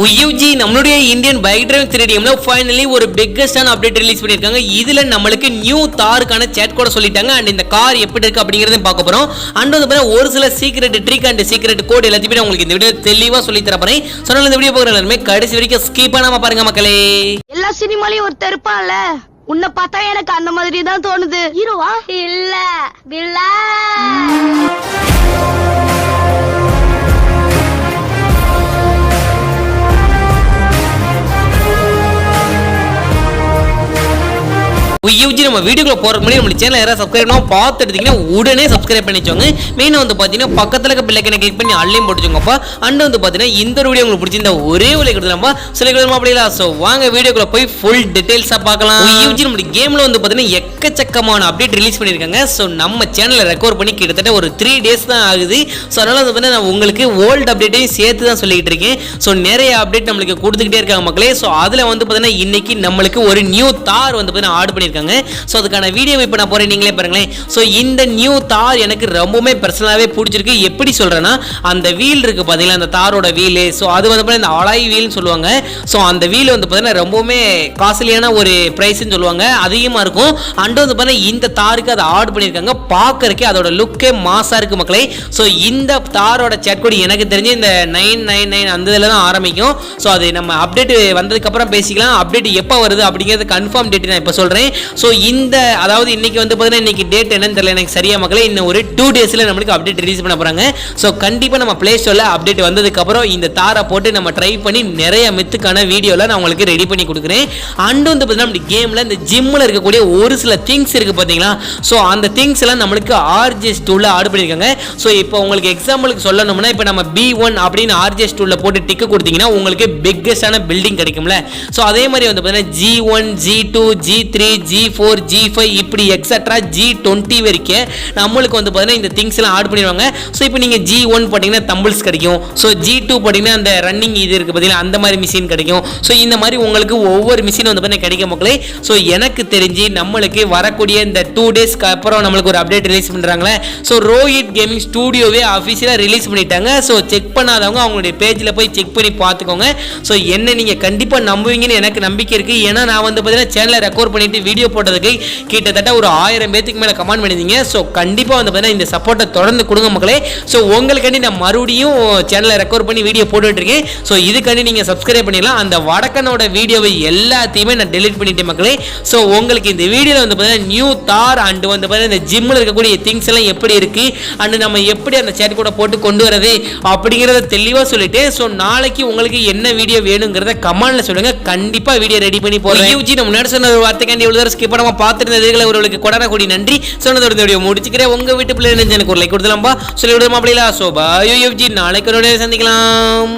UFG நம்மளுடைய Indian bike driving 3DMல finally ஒரு பிக்கஸ்டான அப்டேட் ரிலீஸ் பண்ணிருக்காங்க. இதுல நம்மளுக்கு நியூ தாருக்கான சேட் கோட் சொல்லிட்டாங்க. அண்ட் இந்த கார் எப்படி இருக்கு அப்படிங்கறதை பார்க்க போறோம். அண்ட் வந்து ஒரு சில secret trick and secret code எல்லாத்தையும் உங்களுக்கு இந்த வீடியோ தெளிவா சொல்லி தர போறேன். சோ இந்த வீடியோ பார்க்குற எல்லாரும் கடைசி வரைக்கும் ஸ்கிப் பண்ணாம பாருங்க மக்களே. எல்லா சினிமாலயும் ஒரு தெருப்பான்ல உன்னை பார்த்தா எனக்கு அந்த மாதிரி தான் தோணுது. ஹீரோவா இல்ல வில்லா. UFG நம்ம வீடியோக்குள்ள போறதுக்கு முன்னாடி நம்ம சேனலை யாராவது சப்ஸ்கிரைப் பண்ணாம பார்த்து எடுத்தீங்கன்னா உடனே சப்ஸ்கிரைப் பண்ணிச்சோங்க. மெயினா வந்து பாத்தீங்கன்னா பக்கத்துல இருக்க பெல் ஐகானை கிளிக் பண்ணி ஆல்லையும் போட்டுச்சோங்கப்பா. அண்ட் வந்து பாத்தீங்கன்னா இந்த வீடியோ உங்களுக்கு பிடிச்சிருந்தா ஒரே ஒரு லைக் கொடுத்துலாம்ப்பா. சில கொடுமா அப்படில. சோ வாங்க வீடியோக்குள்ள போய் ஃபுல் டீடைல்ஸா பார்க்கலாம். UFG நம்ம கேம்ல வந்து பாத்தீங்கன்னா எக்கச்சக்கமான அப்டேட் ரிலீஸ் பண்ணிருக்காங்க. சோ நம்ம சேனலை ரெக்கார்ட் பண்ணி கிட்டத்தட்ட ஒரு 3 டேஸ் தான் ஆகுது. சோ அதனால வந்து பாத்தீங்கன்னா நான் உங்களுக்கு ஓல்ட் அப்டேட்டையும் சேர்த்து தான் சொல்லிட்டு இருக்கேன். சோ நிறைய அப்டேட் நம்மளுக்கு கொடுத்துக்கிட்டே இருக்காங்க மக்களே. சோ அதுல வந்து பாத்தீங்கன்னா இன்னைக்கு நம்மளுக்கு ஒரு நியூ தார் வந்து பாத்தீங்கன்னா ஆட் பண்ணிருக்காங்க. சோ அதுக்கான வீடியோ இப்ப நான் போறேன், நீங்களே பாருங்களேன். சோ இந்த நியூ தார் எனக்கு ரொம்பவே பர்சனலாவே பிடிச்சிருக்கு. எப்படி சொல்றேன்னா அந்த வீல் இருக்கு பாத்தீங்களா, அந்த தாரோட வீல். சோ அது வந்து இந்த அலாய் வீல்னு சொல்லுவாங்க. சோ அந்த வீல் வந்து பாத்தீங்கன்னா ரொம்பவே காஸ்ட்லியான ஒரு பிரைஸ்னு சொல்லுவாங்க, அதிகமா இருக்கும். அண்ட் வந்து பாத்தீங்கன்னா இந்த தாருக்கு அதை ஆட் பண்ணிருக்காங்க. பார்க்கறதுக்கு அதோட லுக்கே மாசா இருக்கு மக்களே. சோ இந்த தாரோட சேட் கோட் எனக்கு தெரிஞ்சு இந்த 999 அந்த இதுல தான் ஆரம்பிக்கும். சோ அது நம்ம அப்டேட் வந்ததுக்கு அப்புறம் பேசிக்கலாம். அப்டேட் எப்ப வருது அப்படிங்கிறது கன்ஃபார்ம் டேட் நான் இப்ப சொல்றேன். சோ இந்த அதாவது இன்னைக்கு வந்து பாத்தீங்கன்னா இன்னைக்கு டேட் என்னன்னு தெரியல எனக்கு சரியா மக்களே. இன்னும் ஒரு 2 டேஸ்ல நமக்கு அப்டேட் ரிலீஸ் பண்ண போறாங்க. சோ கண்டிப்பா நம்ம பிளே ஸ்டோர்ல அப்டேட் வந்ததுக்கு அப்புறம் இந்த தாரை போட்டு நம்ம ட்ரை பண்ணி நிறைய மித்துக்கான வீடியோல நான் உங்களுக்கு ரெடி பண்ணி கொடுக்குறேன். அண்ட் வந்து பாத்தீங்கன்னா நம்ம கேம்ல இந்த ஜிம்ல இருக்கக்கூடிய ஒரு சில திங்ஸ் இருக்கு பாத்தீங்களா. சோ அந்த திங்ஸ் எல்லாம் நமக்கு RGS டூல்ல ஆட் பண்ணிருக்காங்க. சோ இப்போ உங்களுக்கு எக்ஸாம்பிளுக்கு சொல்லணும்னா இப்போ நம்ம B1 அப்படின்னு RGS டூல்ல போட்டு டிக் கொடுத்தீங்கன்னா உங்களுக்கு பிக்கஸ்டான பில்டிங் கிடைக்கும்ல. சோ அதே மாதிரி வந்து பாத்தீங்கன்னா G1 G2 G3 G4 G5 இப்படி எக்ஸெட்ரா G20 வரைக்கும் நம்மளுக்கு வந்து பாத்தீங்கன்னா இந்த திங்ஸ் எல்லாம் ஆட் பண்ணிடுவாங்க. ஸோ இப்போ நீங்க G1 போட்டீங்கன்னா தம்பிள்ஸ் கிடைக்கும். ஸோ G2 போட்டீங்கன்னா அந்த ரன்னிங் இது இருக்கு பார்த்தீங்கன்னா அந்த மாதிரி மிஷின் கிடைக்கும். ஸோ இந்த மாதிரி உங்களுக்கு ஒவ்வொரு மிஷின் வந்து பார்த்தீங்கன்னா கிடைக்கும் மக்களே. ஸோ எனக்கு தெரிஞ்சு நம்மளுக்கு வரக்கூடிய இந்த 2 டேஸ்க்கு அப்புறம் நம்மளுக்கு ஒரு அப்டேட் ரிலீஸ் பண்றாங்களே. ஸோ ரோஹித் கேமிங் ஸ்டூடியோவே அஃபிஷியலாக ரிலீஸ் பண்ணிட்டாங்க. ஸோ செக் பண்ணாதவங்க அவங்களுடைய பேஜில் போய் செக் பண்ணி பார்த்துக்கோங்க. ஸோ என்ன நீங்க கண்டிப்பா நம்புவீங்கன்னு எனக்கு நம்பிக்கை இருக்கு. ஏன்னா நான் வந்து பார்த்தீங்கன்னா சேனலை ரெக்கார்ட் பண்ணிட்டு வீடியோ போட்டதுக்கு கிட்டத்தட்ட ஒரு 1000 பேத்துக்கு மேல கமெண்ட் பண்ணிருந்தீங்க. சோ கண்டிப்பா வந்து பாத்தீங்கன்னா இந்த சப்போர்ட்டை தொடர்ந்து கொடுங்க மக்களே. சோ உங்களுக்காண்டி நான் மறுபடியும் சேனலை ரெக்கார்ட் பண்ணி வீடியோ போட்டுட்டு இருக்கேன். சோ இதுக்காண்டி நீங்க சப்ஸ்கிரைப் பண்ணிடலாம். அந்த வடக்கனோட வீடியோவை எல்லாத்தையுமே நான் டெலீட் பண்ணிட்டேன் மக்களே. சோ உங்களுக்கு இந்த வீடியோல வந்து பாத்தீங்கன்னா நியூ தார் அண்ட் வந்து பாத்தீங்கன்னா இந்த ஜிம்ல இருக்கக்கூடிய திங்ஸ் எல்லாம் எப்படி இருக்கு அண்ட் நம்ம எப்படி அந்த சேட் கூட போட்டு கொண்டு வரது அப்படிங்கறத தெளிவா சொல்லிட்டேன். சோ நாளைக்கு உங்களுக்கு என்ன வீடியோ வேணுங்கிறத கமெண்ட்ல சொல்லுங்க. கண்டிப்பா வீடியோ ரெடி பண்ணி போறேன். UFG நம்ம முன்னாடி சொன்ன ஒரு வார்த்தைக்காண்டி இவ்வளவு ஸ்கிப் பண்ணாம பார்த்துருந்ததுகளை ஒருவருக்கு கொடான கூடி நன்றி. சொன்னதோட வீடியோ முடிச்சுக்கிறேன். உங்க வீட்டு பிள்ளை எனக்கு ஒரு லைக் கொடுத்துலாம்பா சொல்லி விடுமா அப்படிங்களா. சோ பாய் UFG, நாளைக்கு ஒரு சந்திக்கலாம்.